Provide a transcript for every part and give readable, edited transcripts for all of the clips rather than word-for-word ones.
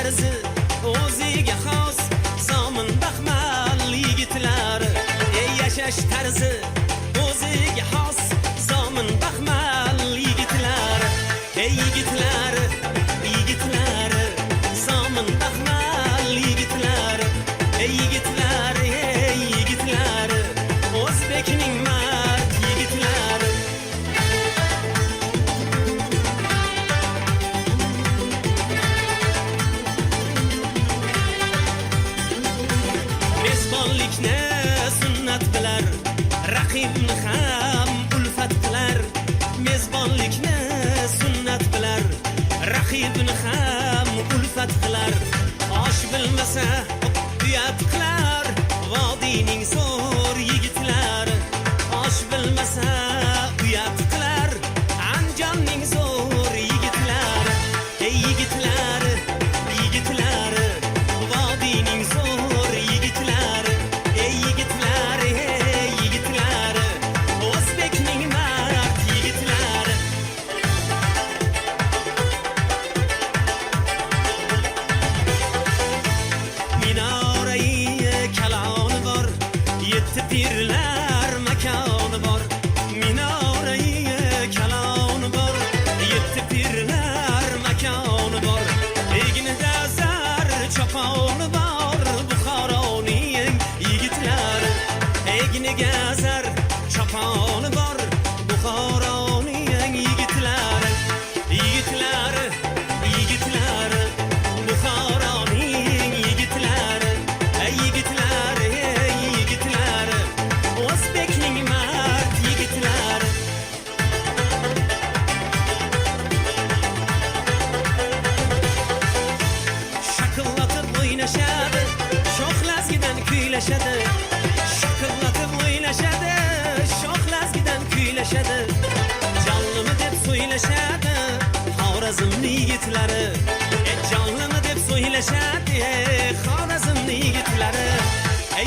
tarzi o'ziga xos zomin baxmal yigitlar. Yashash tarzi o'ziga xos zomin baxmal yigitlar. Yigitlar, yigitlar, zomin baxmal yigitlar. Yigitlar, yigitlar, o'zbekning mard yigitlari. Mezbonlikni sunnat bilar, raqibni ham ulfat qilar. Mezbonlikni sunnat bilar, raqibni ham ulfat qilar. Osh bilmasa uyat qilar, vodiyning zo'r yigitlari. Osh bilmasa uyat qilar, Andijonning zo'r yigitlari. Yigitlari, yigitlari, vodiyning zo'r yigitlari. Yigitlari, yigitlari, o'zbekning mard yigitlari. Minorai kaloni bor, yetti pirlar makoni bor. Minorai kaloni bor, yetti pirlar makoni bor. Egnida zar choponi bor, Buxoroning yigitlari. Egniga zar choponi bor, Buxoroning yigitlari. Yigitlari, yigitlari, Buxoroning yigitlari. Yigitlari, yigitlari, o'zbekning mard yigitlari. Shaqillatib o'ynashadi, sho'xlazgidan kuylashadi. Shaqillatib o'ynashadi, sho'xlazgidan kuylashadi. Jonlimi deb so'ylashadi, Xorazmning yigitlari. Jonlimi deb so'ylashadi, Xorazmning yigitlari.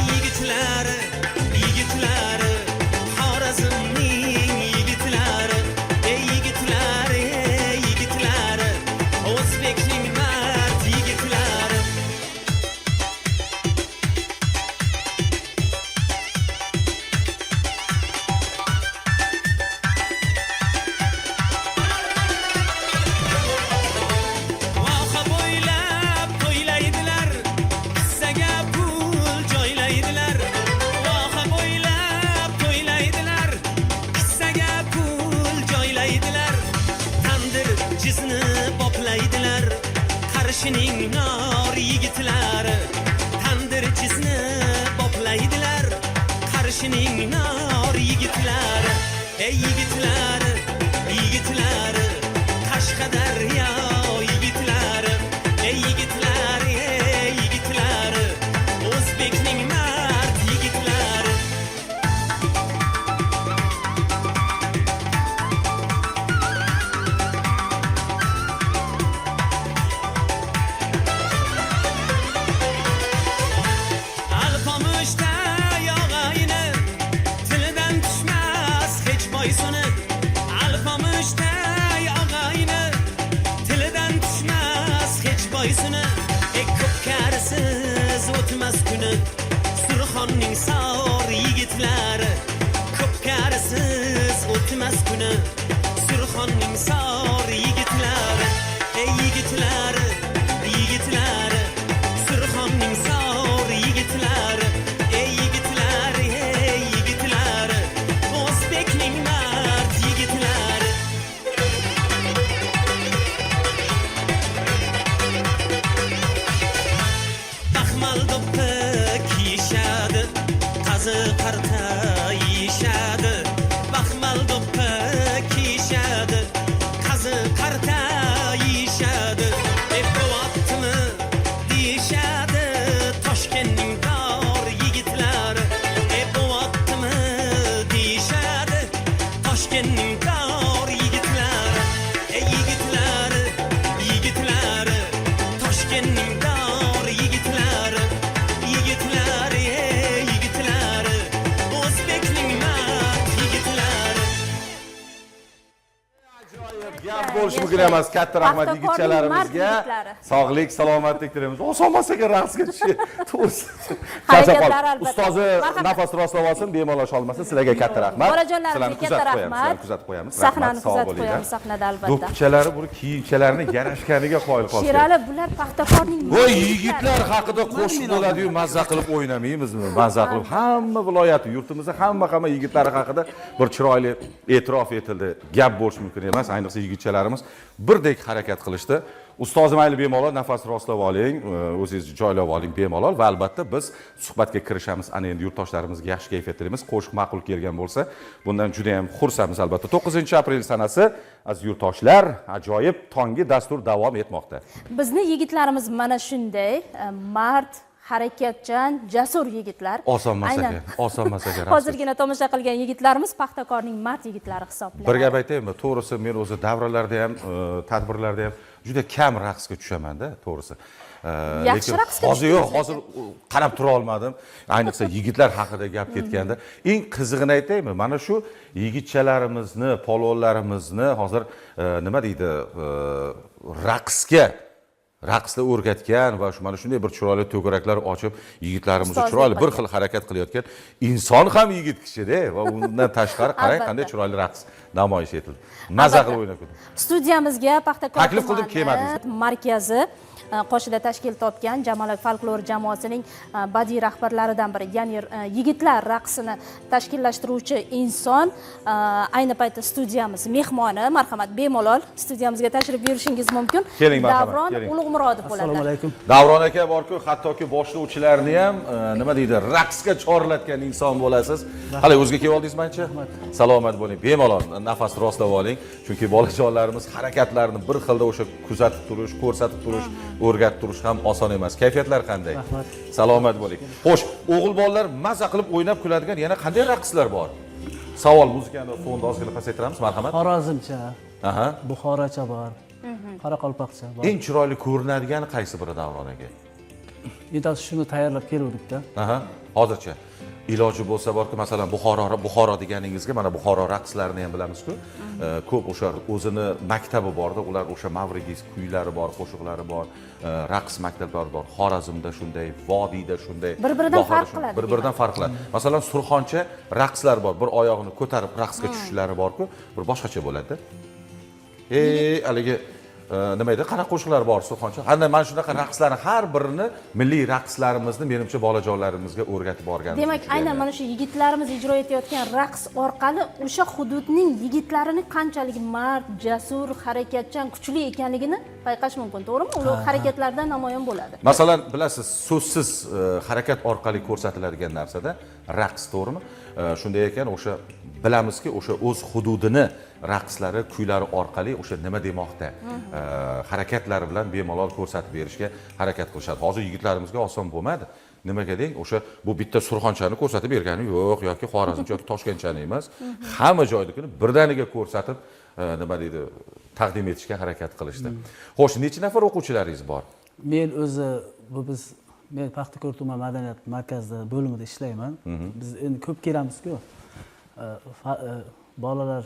Yigitlari, yigitlari, Xorazmning yigitlari. Yigitlari, yigitlari, o'zbekning mard yigitlari. Voha bo'ylab to'ylaydilar, qissaga pul joylaydilar. Voha bo'ylab to'ylaydilar, qissaga pul joylaydilar. Tandir jizni boplaydilar, Qarshining nor yigitlari. Tandir jizni boplaydilar, Qarshining nor yigitlari. Yigitlari, yigitlari, Qashqadaryo yigitlari. Yigitlari, yigitlari, o'zbekning mard yigitlari. Alpomushda yog'ayni, tilidan tushmas hech boysuni. Alpomushda yog'ayni, tilidan tushmas hech boysuni. Ko'pkarisiz o'tmas kuni, Surxonning sor yigitlari. Ko'pkarisiz o'tmas kuni, Surxonning sor yigitlari. Yigitlari, yigitlari, Surxonning sor yigitlari. Yigitlari, yigitlari, o'zbekning mard yigitlari. Baxmal do'ppi kiyishadi, qazi qarta yeyishadi. Baxmal do'ppi kiyishadi, bo'lishi mumkin emas. Katta rahmat yigitchalarimizga. Sog'lik, salomatlik tilaymiz. Oson emas ekan raqsga tushish. To'g'risi. Harakatlar albatta. Ustozi nafas rostlab olsin, bemalol olmasin. Sizlarga katta rahmat. Bolajonlarimizga katta rahmat. Kuzatib qo'yamiz. Sahnani kuzatib qo'yamiz sahnada albatta. Do'ppichalari bu kiyimchalarni yarashganiga qoyil qoldi. Sherali, bular Paxtakorning voy yigitlar haqida qo'shiq bo'ladi-yu, mazza qilib o'ynamaymizmi? Mazza qilib hamma viloyati, yurtimizda hamma yigitlari haqida bir chiroyli e'tirof etildi. Gap bo'lish mumkin emas, ayniqsa yigitchalarimiz birdek harakat qilishdi. Ustozim mayli bemalol nafas rostlab oling, o'zingizni joylab oling bemalol va albatta biz suhbatga kirishamiz. Ana endi yurtdoshlarimizga yaxshi kayfiyatdamiz. Qo'shiq ma'qul kelgan bo'lsa, bundan juda ham xursandmiz albatta. 9-aprel sanasi aziz yurtdoshlar, ajoyib tonggi dastur davom etmoqda. Bizni yigitlarimiz mana shunday mard, harakatchan, jasur yigitlar. Oson emas ekan, oson emas ekan. Hozirgina tomosha qilgan yigitlarimiz Paxtakorning mard yigitlari hisoblanadi. Bir gap aytaymi? To'g'risi men o'zi davralarda ham, tadbirlarda ham juda kam raqsga tushaman-da, to'g'risi. Yaxshi raqsga hozir yo'q, hozir qarab tura olmadim. Ayniqsa yigitlar haqida gap ketganda, eng qizig'ini aytaymi? Mana shu yigitchalarimizni, polvonlarimizni hozir nima deydi, raqsda o'rgatgan va mana shunday bir chiroyli to'garaklar ochib, yigitlarimizni chiroyli bir xil harakat qilayotgan inson ham yigit kishi-da va undan tashqari qarang qanday chiroyli raqs namoyish etildi. Maza qilib o'ynab ko'rdim. Studiyamizga Paxtakor taklif qildim, kelmadingiz. Markazi qoshida tashkil topgan Jamalak folklor jamoasining badiiy rahbarlaridan biri, ya'ni yigitlar raqsini tashkillashtiruvchi inson ayni paytda studiyamiz mehmoni. Marhamat, bemalol studiyamizga tashrif buyurishingiz mumkin. Keling, Davron Ulug'murodov bo'ladi. Assalomu alaykum. Davron aka borku, hattoki boshlovchilarni ham nima deydi, raqsga chorlatgan inson bo'lasiz. Hali o'zga kelib oldingiz mencha? Salomat bo'ling. Bemalol nafas rostlab oling. Chunki bolajonlarimiz harakatlarini bir xilda o'sha kuzatib turish, ko'rsatib turish, o'rgatib turish ham oson emas. Kayfiyatlar qanday? Rahmat. Salomat bo'ling. Xo'sh, o'g'il bolalar maza qilib o'ynab kuladigan yana qanday raqslar bor? Savol, muzikani fonda ozgina pasaytiramiz, marhamat. Xorazmcha, Aha. Buxorocha bor. Qoraqalpoqcha bor. Eng chiroyli ko'rinadigani qaysi biri Davron aka? Endi shuni tayyorlab keluvdik-da. Aha, hozircha. Iloji bo'lsa borki, masalan, Buxoro deganingizga mana Buxoro raqslarini ham bilamiz-ku. Ko'p o'sha o'zini maktabi borda, ular o'sha Mavrigiz kuylari bor, qo'shiqlari bor, raqs maktablari bor. Xorazmda shunday, Vodiyda shunday. Bir-biridan farq qiladi. Bir-biridan farq qiladi. Masalan, Surxoncha raqslar bor. Bir oyog'ini ko'tarib raqsga tushishlari bor-ku, bir boshqacha bo'ladi-da. Haligi nima edi? Qanaqa qo'shiqlar bor Surxoncha? Mana shunaqa raqslarni har birini milliy raqslarimizni menimcha bolajonlarimizga o'rgatib borganmiz. Demak, aynan mana shu yigitlarimiz ijro etayotgan raqs orqali o'sha hududning yigitlarini qanchalik mard, jasur, harakatchan, kuchli ekanligini payqash mumkin, to'g'rimi? Ular harakatlardan namoyon bo'ladi. Masalan, bilasiz, so'zsiz harakat orqali ko'rsatiladigan narsada raqs, to'g'rimi? Shunday ekan, o'sha bilamizki, o'sha o'z hududini raqslari, kuylari orqali o'sha nima demoqda, harakatlari bilan bemalol ko'rsatib berishga harakat qilishadi. Hozir yigitlarimizga oson bo'lmadi. Nimaga deng? O'sha bu bitta Surxonchani ko'rsatib bergani yo'q yoki Xorazmcha yoki Toshkentchani emas. Hamma joynikini birdaniga ko'rsatib, nima deydi, taqdim etishga harakat qilishdi. Xo'sh, necha nafar o'quvchilaringiz bor? Men o'zi men Paxtakor tuman madaniyat markazida bo'limida ishlayman. Biz endi ko'p kelamiz-ku. Bolalar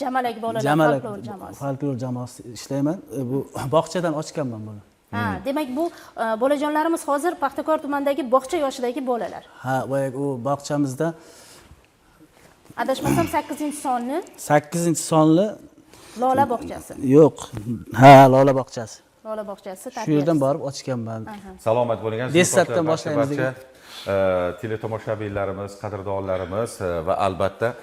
Jamalak bolalar folklor jamoasi. Folklor jamoasi ishlayman. Bu bog'chadan ochganman buni. Demak, bu bolajonlarimiz hozir Paxtakor tumanidagi bog'cha yoshidagi bolalar. U bog'chamizda adashmasam 8-sonli 8-sonli Lola bog'chasi. Yo'q. Lola bog'chasi. Lola bog'chasi Shu yerdan borib ochganman. Salomat bo'ling. Desatdan boshlaymiz. Teletomoshabinlarimiz, qadrdonlarimiz va albatta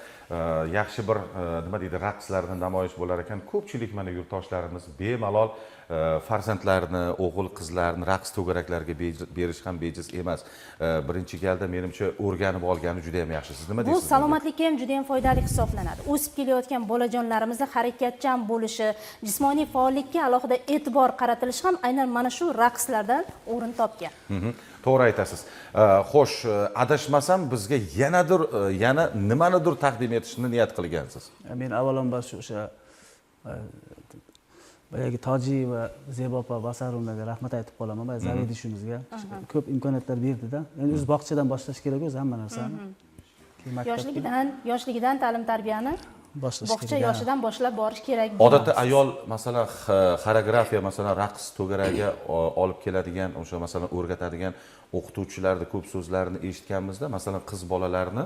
yaxshi bir nima deydi, raqslarni namoyish bo'lar ekan. Ko'pchilik mana yurtdoshlarimiz bemalol farzandlarini, o'g'il qizlarni raqs to'garaklariga berish ham bejiz emas. Birinchi galda menimcha o'rganib olgani juda ham yaxshi. Siz nima deysiz? Bu salomatlikka ham juda ham foydali hisoblanadi. O'sib kelayotgan bolajonlarimizning harakatchan bo'lishi, jismoniy faollikka alohida e'tibor qaratilishi ham aynan mana shu raqslardan o'rin topgan. To'g'ri aytasiz. Xo'sh, adashmasam bizga yana nimanidir taqdim etishni niyat qilgansiz. Men avvalambor o'sha boyagi Toji va Zebo opa Basarovnaga rahmat aytib qolaman. Zavidi ishimizga ko'p imkoniyatlar berdi-da. Endi o'z bog'chadan boshlash kerak o'zi hamma narsani. Yoshligidan ta'lim-tarbiyani boshlash bog'cha kerak. yoshidan boshlab borish kerak. Odatda ayol masalan xoreografiya, masalan raqs to'garaga olib keladigan, o'sha masalan o'rgatadigan o'qituvchilarni ko'p so'zlarini eshitganmizda, masalan qiz bolalarni,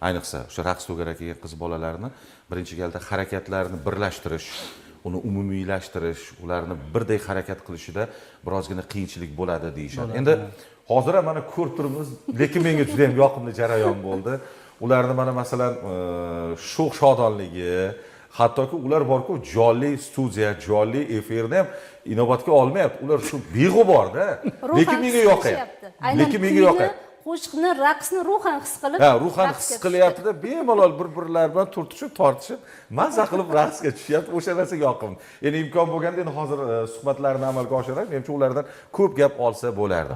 ayniqsa o'sha raqs to'garaga kelgan qiz bolalarni birinchi galda harakatlarini birlashtirish, uni umumiylashtirish, ularni birdek harakat qilishida birozgina qiyinchilik bo'ladi deyishadi. Endi hozir ham mana ko'rib turibmiz, lekin menga juda ham yoqimli jarayon bo'ldi. Ularni mana masalan sho'x shodonligi, hattoki ular borku jonli studiya, jonli efirni ham inobatga olmayapti. Ular shu beg'uborda. Lekin menga yoqayapti. Lekin menga yoqayapti. Qo'shiqni, raqsni ruhan his qilib, ruhan his qilyapti-da, bemalol bir-birlari bilan turtishib, tortishib, maza qilib raqsga tushyapti. O'sha narsa yoqimli. Endi imkon bo'lganda endi hozir suhbatlarni amalga oshirib, menimcha ulardan ko'p gap olsa bo'lardi.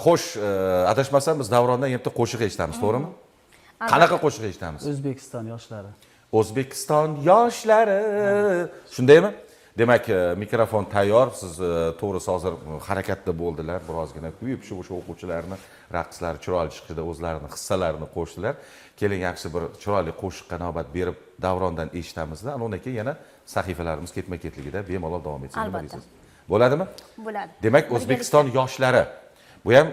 Xo'sh, adashmasam biz Davrondan yerda qo'shiq eshitamiz, to'g'rimi? Qanaqa qo'shiq eshitamiz? O'zbekiston yoshlari. O'zbekiston yoshlari. Shundaymi? Demak, mikrofon tayyor. Siz to'g'risi hozir harakatda bo'ldilar, birozgina kuyib, shu o'sha o'quvchilarni raqslari chiroyli chiqishida o'zlarini hissalarini qo'shdilar. Keling, yaxshi bir chiroyli qo'shiqqa navbat berib Davrondan eshitamizda, undan keyin yana sahifalarimiz ketma-ketligida bemalol davom etsin, nima deysiz? Bo'ladimi? Bo'ladi. Demak, O'zbekiston yoshlari. Bu ham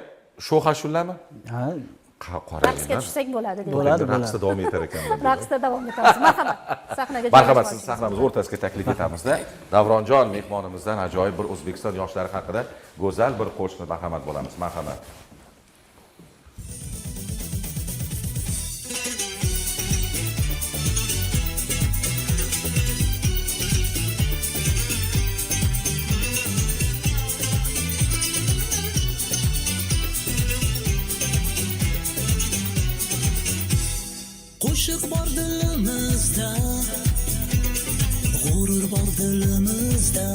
sho'x ashulami? Ha, Raqsga tushsak bo'ladi dedi. Bo'ladi. Raqsda davom etar ekan. Raqsda davom etamiz. Marhamat. Sahnaga Marhamat, sizni sahnamiz o'rtasiga taklif etamizda. Davronjon mehmonimizdan ajoyib bir O'zbekiston yoshlari haqida go'zal bir qo'shiqni bahramand bo'lamiz. Marhamat. Qo'shiq bor dilimizda, g'urur bor dilimizda,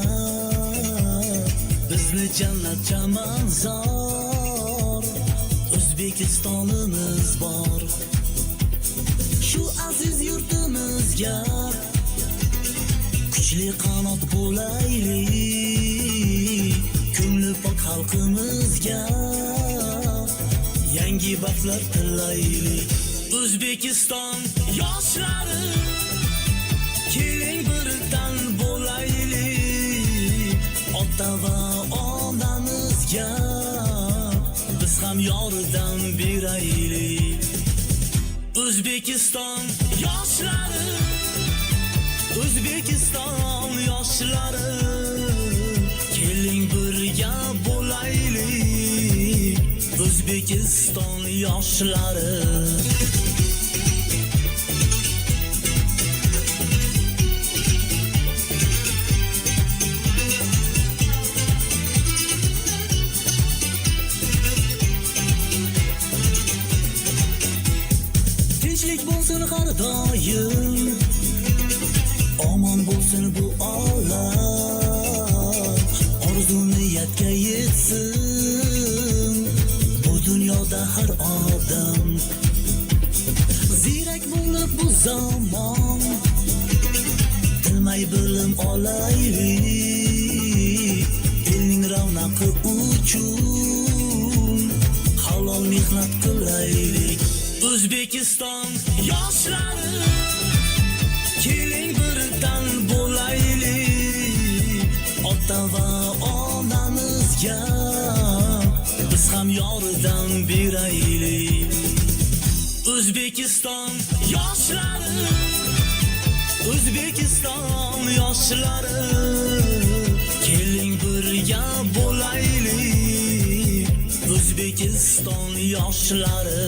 bizni jannat chamanzor, O'zbekistonimiz bor. Shu aziz yurtimizga kuchli qanot bo'laylik, ko'ngli pok xalqimizga yangi baxtlar tilaylik. O'zbekiston yoshlari, keling birdan bo'laylik, ota va onamizga biz ham yordam beraylik. O'zbekiston yoshlari, O'zbekiston yoshlari, keling birga bo'laylik, O'zbekiston yoshlari. Tinchlik bo'lsin har doim, omon bo'lsin bu olam, orzu niyatga yetsin bu dunyoda har odam. Ziyrak bo'lib bu zamon, bilmay bilim olaylik, elning ravnaqi uchun halol mehnat qilaylik. O'zbekiston yoshlari, keling birdan bo'laylik, ota va onamizga biz ham yordam beraylik. O'zbekiston yoshlari, O'zbekiston yoshlari, keling birga bo'laylik, O'zbekiston yoshlari.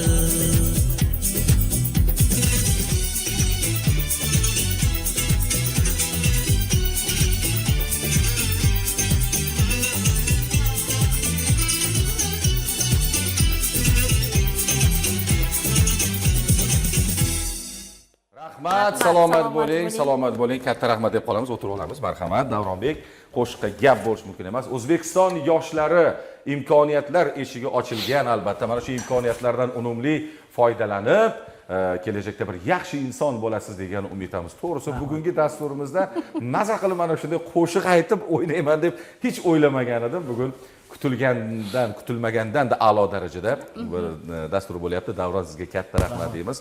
Rahmat, salomat bo'ling, salomat bo'ling. Katta rahmat deb qolamiz, o'tirib olamiz. Marhamat, Davronbek. Qo'shiqqa gap bo'lish mumkin emas. O'zbekiston yoshlari imkoniyatlar eshigi ochilgan, albatta. Mana shu imkoniyatlardan unumli foydalanib, kelajakda bir yaxshi inson bo'lasiz degan umidamiz. To'g'risi, bugungi dasturimizda maza qilib mana shunday qo'shiq aytib o'ynayman deb hech o'ylamagan edim. Bugun kutilmagandan da a'lo darajada bir dastur bo'lyapti. Davron, sizga katta rahmat deymiz.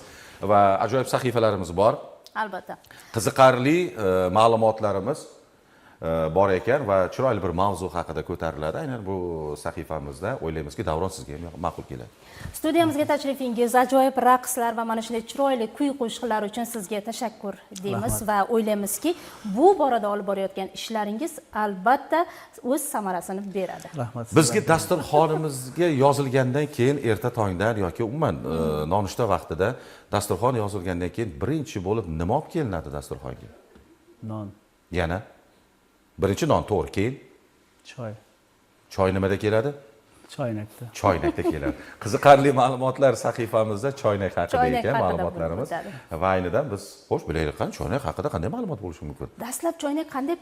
Va ajoyib sahifalarimiz bor. albatta. qiziqarli ma'lumotlarimiz bor ekan va chiroyli bir mavzu haqida ko'tariladi. Aynan bu sahifamizda o'ylaymizki, Davron sizga ham ma'qul keladi. Studiyamizga tashrifingiz, ajoyib raqslar va mana shunday chiroyli kuy-qo'shiqlar uchun sizga tashakkur deymiz va o'ylaymizki, bu borada olib borayotgan ishlaringiz albatta o'z samarasini beradi. Rahmat. Bizga dasturxonimizga yozilgandan keyin erta tongdan yoki umuman nonushta vaqtida dasturxon yozilgandan keyin birinchi bo'lib nima olib kelinadi dasturxonga? Non, Yana birinchi non, to'g'ri, keyin choy, choy nimada keladi? choynakda. Choynakda keladi. Qiziqarli ma'lumotlar sahifamizda choynak haqida Choynak ekan haqida ma'lumotlarimiz. bo'lib o'tadi. Va aynidan biz xo'sh bilaylik, choynak haqida qanday ma'lumot bo'lishi mumkin? Dastlab choynak qanday